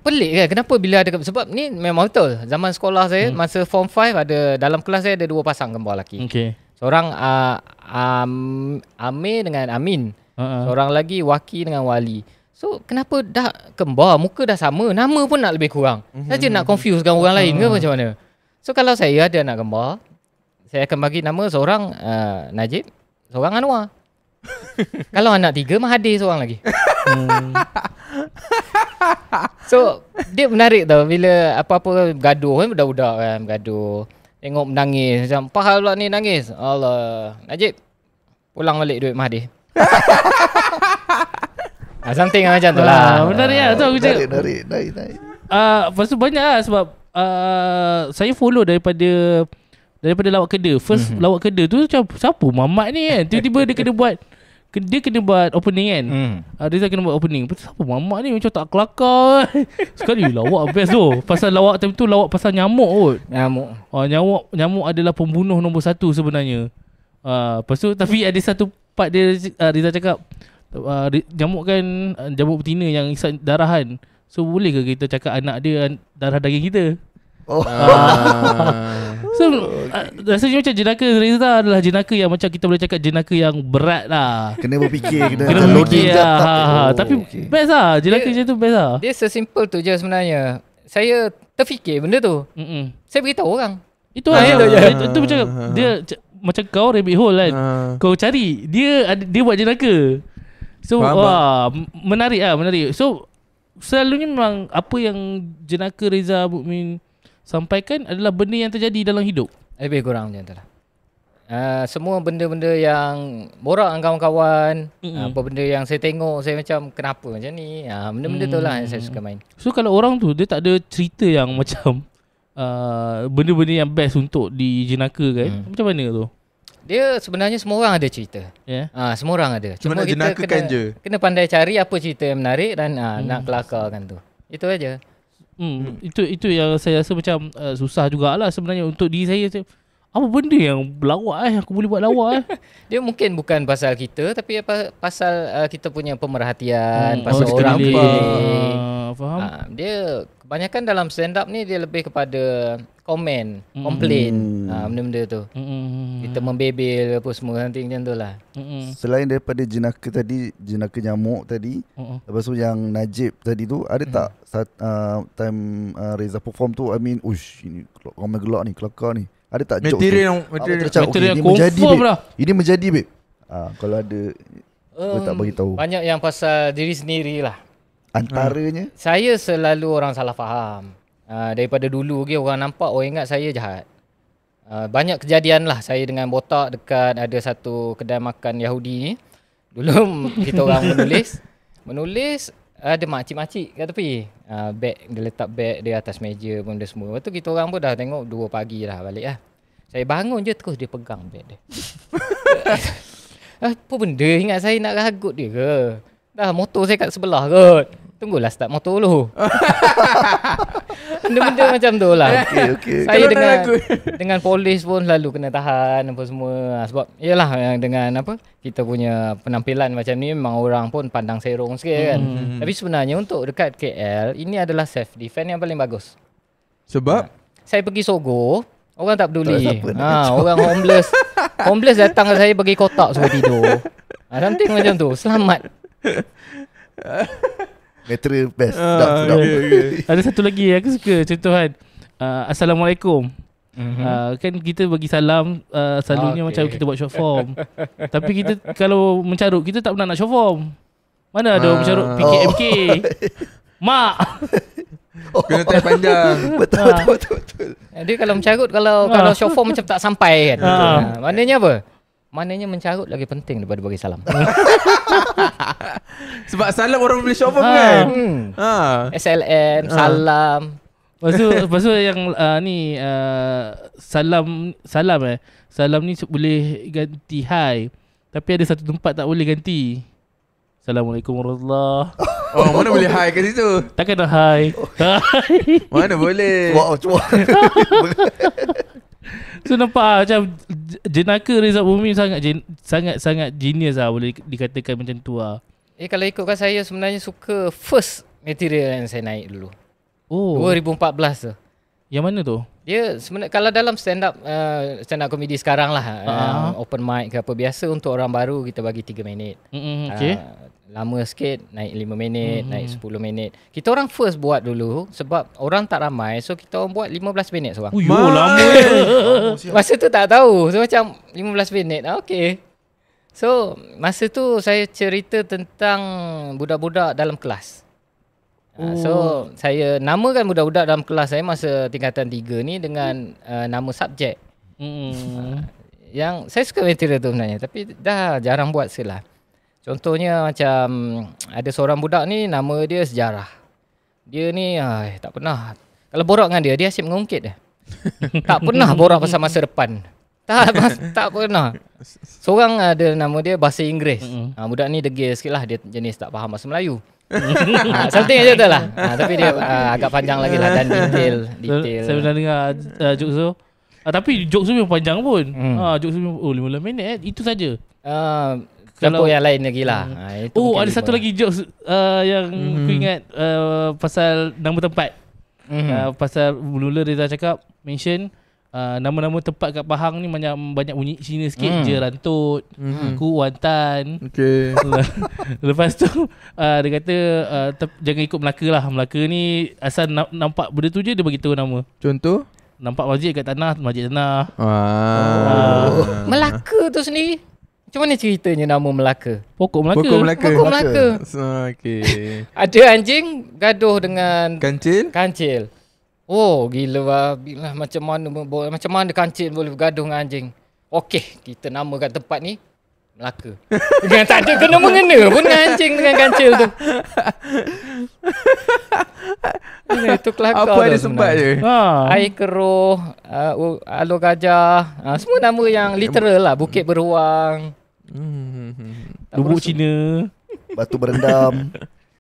pelik kan kenapa bila ada, sebab ni memang betul. Zaman sekolah saya masa form 5 ada dalam kelas saya ada 2 pasang kembar lelaki. Okay. Seorang Amir dengan Amin. Seorang lagi Waki dengan Wali. So kenapa dah kembar, muka dah sama, nama pun nak lebih kurang. Saja nak confusekan orang lain ke macam mana? So kalau saya ada anak kembar, saya akan bagi nama seorang Najib, seorang Anwar. Kalau anak 3 Mahathir seorang lagi. So dia menarik tau bila apa-apa gaduh kan, budak-budak kan bergaduh. Tengok menangis macam apa hal pula ni nangis. Allah, Najib pulang balik duit Mahathir. Something macam tu lah. Menarik lah tu aku cakap. Narik. Lepas tu banyak lah sebab saya follow daripada lawak Kedah. First lawak Kedah tu macam siapa Mamat ni kan. Tiba-tiba dia kena buat opening kan. Rizal kena buat opening. Lepas tu siapa Mamat ni macam tak kelakar. Sekali lawak best tu. Pasal lawak time tu lawak pasal nyamuk kot. Nyamuk adalah pembunuh nombor 1 sebenarnya. Lepas tu tapi ada satu part dia Rizal cakap nyamuk kan jamuk betina yang isap darahan. So boleh ke kita cakap anak dia darah daging kita? So rasanya macam jenaka Reza adalah jenaka yang macam kita boleh cakap jenaka yang berat lah. Kena berfikir, kena berfikir lah. Tapi best lah, jenaka macam tu best lah. Dia sesimpel tu je sebenarnya. Saya terfikir benda tu. Saya beritahu orang. Itu lah. Itu macam dia macam kau rabbit hole kan. Kau cari dia buat jenaka. So menarik lah, menarik. So selalunya memang apa yang jenaka Reza Mukmin sampaikan adalah benda yang terjadi dalam hidup. Lebih kurang macam tu lah. Semua benda-benda yang borak dengan kawan-kawan, apa benda yang saya tengok, saya macam kenapa macam ni, benda-benda tu lah yang saya suka main. So kalau orang tu dia tak ada cerita yang macam benda-benda yang best untuk dijenaka kan, macam mana tu? Dia sebenarnya semua orang ada cerita. Semua orang ada. Cuma nak jenakakan je. Kena pandai cari apa cerita yang menarik dan nak kelakarkan tu. Itu aja. Itu yang saya rasa macam susah jugalah sebenarnya untuk diri saya. Apa benda yang lawak aku boleh buat lawak Dia mungkin bukan pasal kita, tapi pasal kita punya pemerhatian, pasal orang sekeliling. Faham? Dia kebanyakan dalam stand up ni dia lebih kepada komen, komplain, benda-benda tu. Kita membebel apa semua nanti macam tu lah. Selain daripada jenaka tadi, jenaka nyamuk tadi, lepas tu yang Najib tadi tu, ada tak time Reza perform tu, I mean, ini ramai gelak ni, kelakar ni, ada tak material yang confirm lah. Ini menjadi babe. Kalau ada boleh tak bagi tahu. Banyak yang pasal diri sendiri lah. Antaranya saya selalu orang salah faham. Daripada dulu orang nampak, orang ingat saya jahat. Banyak kejadian lah saya dengan botak dekat ada satu kedai makan Yahudi ni. Dulu kita orang menulis ada makcik-makcik kat tepi. Beg, dia letak beg dia atas meja pun dia semua. Lepas tu kita orang pun dah tengok 2 pagi dah balik lah. Saya bangun je terus dia pegang beg dia. Apa benda, ingat saya nak ragut dia ke? Dah motor saya kat sebelah kot. Tunggulah start motor dulu. Benda-benda macam tu lah. Okay. Saya dengan polis pun selalu kena tahan apa semua. Sebab yalah dengan apa kita punya penampilan macam ni memang orang pun pandang serong sikit kan. Tapi sebenarnya untuk dekat KL ini adalah self defense yang paling bagus. Sebab saya pergi Sogo, orang tak peduli. Orang homeless datang ke saya bagi kotak suruh tidur. Something macam tu. Selamat. material best. Sedap. Ada satu lagi aku suka contohan. Assalamualaikum. Kan kita bagi salam selalunya macam kita buat short form. Tapi kita kalau mencarut kita tak pernah nak short form. Mana ada orang mencarut PKMK. Mak. kena tag panjang. Betul. Dia kalau mencarut kalau short form macam tak sampai kan. Maknanya apa? Maknanya mencarut lagi penting daripada bagi salam. Sebab salam orang boleh short form kan. SLM, salam. Lepas tu yang ni salam ni boleh ganti hi. Tapi ada satu tempat tak boleh ganti. Assalamualaikum warahmatullahi. Oh, mana boleh hi kat situ? Takkan dah hi. Mana boleh. Cuba. So nampak macam jenaka Reza Mukmin sangat genius lah, boleh dikatakan macam tu lah. Kalau ikutkan saya sebenarnya suka first material yang saya naik dulu. Oh. 2014 tu. Yang mana tu? Dia sebenarnya kalau dalam stand up comedy sekarang lah, open mic ke apa, biasa untuk orang baru kita bagi 3 minit. Okay. Lama sikit naik 5 minit, naik 10 minit. Kita orang first buat dulu sebab orang tak ramai, so kita orang buat 15 minit seorang. Lama. Masa tu tak tahu, so macam 15 minit. Okay. So masa tu saya cerita tentang budak-budak dalam kelas. So saya namakan budak-budak dalam kelas saya masa tingkatan 3 ni dengan nama subjek. Yang saya suka material tu sebenarnya, tapi dah jarang buat selah. Contohnya macam ada seorang budak ni nama dia sejarah. Dia ni tak pernah, kalau borak dengan dia asyik mengungkit dia. Tak pernah borak pasal masa depan. Tak pernah. Seorang ada nama dia bahasa Inggeris. Budak ni degil sikit lah, dia jenis tak faham bahasa Melayu. Something macam tu lah. Tapi dia agak panjang lagi lah dan detail. Saya pernah dengar jokes tu. Tapi jokes tu memang panjang pun. Jokes tu 15 minit itu saja. Kalau yang lain lagi lah. Ada satu lagi jokes yang aku ingat pasal nama tempat. Pasal mula-mula Reza cakap mention nama-nama tempat kat Pahang ni banyak bunyi Cina sikit. Jerantut, Kuantan. Okay. Lepas tu dia kata jangan ikut Melaka lah. Melaka ni asal nampak benda tu je dia bagi tahu nama. Contoh? Nampak masjid kat tanah, masjid tanah. Melaka tu sendiri, macam mana ceritanya nama Melaka? Pokok Melaka. Pokok Melaka. Okay. Ada anjing gaduh dengan kancil. Oh gila lah, macam mana kancil boleh bergaduh dengan anjing. Okey, kita namakan tempat ni Melaka. Dengan tak ada kena-mengena pun dengan anjing dengan kancil tu. Itu kelakar. Apa ada sebab je? Air keruh, alur gajah, semua nama yang literal lah. Bukit beruang, Lubuk Cina, Batu berendam.